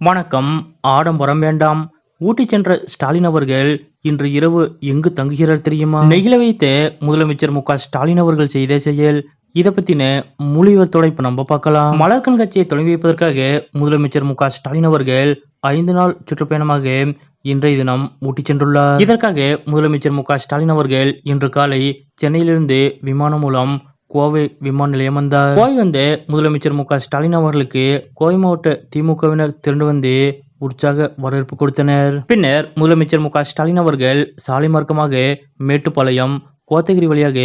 வணக்கம். ஆடம்பரம் வேண்டாம். ஊட்டி சென்ற ஸ்டாலின் அவர்கள் இன்று இரவு எங்கு தங்குகிறார் தெரியுமா? நெகிழ வைத்த முதலமைச்சர் மு.க.ஸ்டாலின் அவர்கள் செய்த செயல். இதை பத்தின முழு விவரத்தோட இப்ப நம்ம பார்க்கலாம். மலர் கண்காட்சியை தொடங்கி வைப்பதற்காக முதலமைச்சர் மு.க.ஸ்டாலின் அவர்கள் 5 நாள் சுற்றுப்பயணமாக இன்றைய தினம் ஊட்டி சென்றுள்ளார். இதற்காக முதலமைச்சர் மு.க.ஸ்டாலின் அவர்கள் இன்று காலை சென்னையிலிருந்து விமானம் மூலம் கோவை விமான நிலையம் வந்தார். கோவை வந்த முதலமைச்சர் மு.க.ஸ்டாலின் அவர்களுக்கு கோவை மாவட்ட திமுகவினர் திரண்டு வந்து உற்சாக வரவேற்பு கொடுத்தனர். பின்னர் முதலமைச்சர் மு.க.ஸ்டாலின் அவர்கள் சாலை மார்க்கமாக மேட்டுப்பாளையம், கோத்தகிரி வழியாக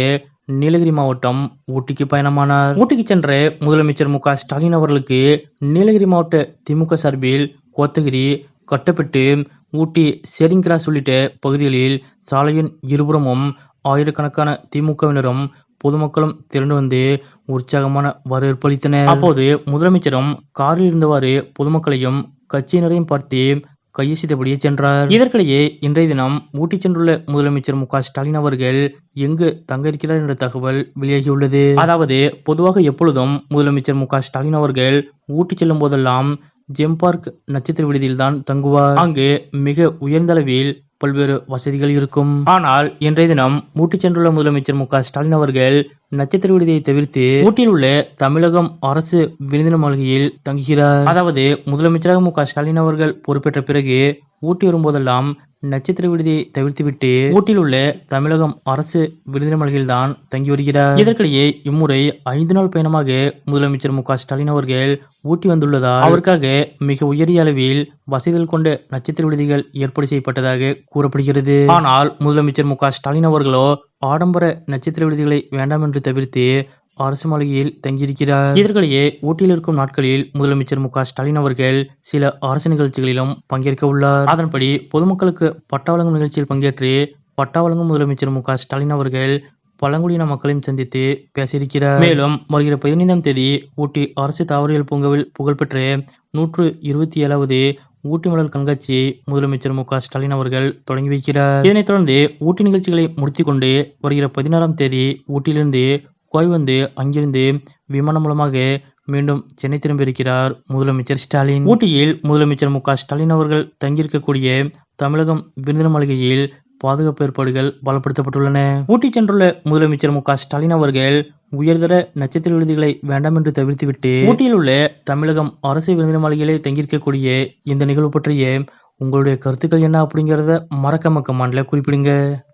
நீலகிரி மாவட்டம் ஊட்டிக்கு பயணமானார். ஊட்டிக்கு சென்ற முதலமைச்சர் மு.க.ஸ்டாலின் அவர்களுக்கு நீலகிரி மாவட்ட திமுக சார்பில் கோத்தகிரி, கட்டப்பட்டு, ஊட்டி, சேரிங் கிராஸ் உள்ளிட்ட பகுதிகளில் சாலையின் இருபுறமும் ஆயிரக்கணக்கான திமுகவினரும் பொதுமக்களும் திரண்டு வந்து உற்சாகமான வரவேற்பு அளித்தனர். அப்போது முதலமைச்சரும் காரில் இருந்தவாறு பொதுமக்களையும் கட்சியினரையும் பார்த்து கையசைத்தபடியே சென்றார். இதற்கிடையே இன்றைய தினம் ஊட்டி சென்றுள்ள முதலமைச்சர் மு.க.ஸ்டாலின் அவர்கள் எங்கு தங்க இருக்கிறார் என்ற தகவல் வெளியாகியுள்ளது. அதாவது பொதுவாக எப்பொழுதும் முதலமைச்சர் மு.க.ஸ்டாலின் அவர்கள் ஊட்டி செல்லும் போதெல்லாம் ஜெம் பார்க் நட்சத்திர விடுதியில் தான் தங்குவார். அங்கு மிக உயர்ந்த அளவில் பல்வேறு வசதிகள் இருக்கும். ஆனால் இன்றைய தினம் ஊட்டி சென்றுள்ள முதலமைச்சர் மு.க.ஸ்டாலின் அவர்கள் நட்சத்திர விடுதியை தவிர்த்து ஊட்டியில் உள்ள தமிழகம் அரசு விருந்தினர் மாளிகையில் தங்குகிறார். அதாவது முதலமைச்சராக மு.க.ஸ்டாலின் அவர்கள் பொறுப்பேற்ற பிறகு ஊட்டி வரும்போதெல்லாம் நட்சத்திர விடுதியை தவிர்த்துவிட்டு ஊட்டியில் உள்ள தமிழகம் அரசு விருந்தினர் மாளிகையில் தான் தங்கி வருகிறார். இதற்கிடையே இம்முறை 5 நாள் பயணமாக முதலமைச்சர் மு.க.ஸ்டாலின் அவர்கள் ஊட்டி வந்துள்ளதால் அவருக்காக மிக உயரிய அளவில் வசதிகள் கொண்ட நட்சத்திர விடுதிகள் ஏற்பாடு செய்யப்பட்டதாக கூறப்படுகிறது. ஆனால் முதலமைச்சர் மு.க.ஸ்டாலின் அவர்களோ ஆடம்பர நட்சத்திர விடுதிகளை வேண்டாம் என்று தவிர்த்து அரசு மாளிகையில் தங்கியிருக்கிறார். இதற்கிடையே ஊட்டியில் இருக்கும் நாட்களில் முதலமைச்சர் மு.க.ஸ்டாலின் அவர்கள் சில அரசு நிகழ்ச்சிகளிலும் பங்கேற்க உள்ளார். அதன்படி பொதுமக்களுக்கு பட்டா வழங்கும் நிகழ்ச்சியில் பங்கேற்று பட்டா வழங்கும் முதலமைச்சர் மு.க.ஸ்டாலின் அவர்கள் பழங்குடியின மக்களையும் சந்தித்து பேசியிருக்கிறார். மேலும் வருகிற 15ஆம் தேதி ஊட்டி அரசு தாவரவியல் பூங்காவில் புகழ்பெற்ற 127வது ஊட்டி மலர் கண்காட்சியை முதலமைச்சர் மு.க.ஸ்டாலின் அவர்கள் தொடங்கி வைக்கிறார். இதனைத் தொடர்ந்து ஊட்டி நிகழ்ச்சிகளை முடித்துக் கொண்டு வருகிற 16ஆம் தேதி ஊட்டியிலிருந்து கோவை வந்து அங்கிருந்து விமானம் மூலமாக மீண்டும் சென்னை திரும்பியிருக்கிறார் முதலமைச்சர் ஸ்டாலின். ஊட்டியில் முதலமைச்சர் மு.க.ஸ்டாலின் அவர்கள் தங்கியிருக்கக்கூடிய தமிழகம் விருந்தினர் மாளிகையில் பாதுகாப்பு ஏற்பாடுகள் பலப்படுத்தப்பட்டுள்ளன. ஊட்டி சென்றுள்ள முதலமைச்சர் மு.க.ஸ்டாலின் அவர்கள் உயர்தர நட்சத்திர விடுதிகளை வேண்டாம் என்று தவிர்த்துவிட்டு ஊட்டியில் உள்ள தமிழகம் அரசு விருந்தினர் மாளிகையிலே தங்கியிருக்கக்கூடிய இந்த நிகழ்வு பற்றிய உங்களுடைய கருத்துக்கள் என்ன அப்படிங்கிறத மறக்காம கமெண்ட்ல குறிப்பிடுங்க.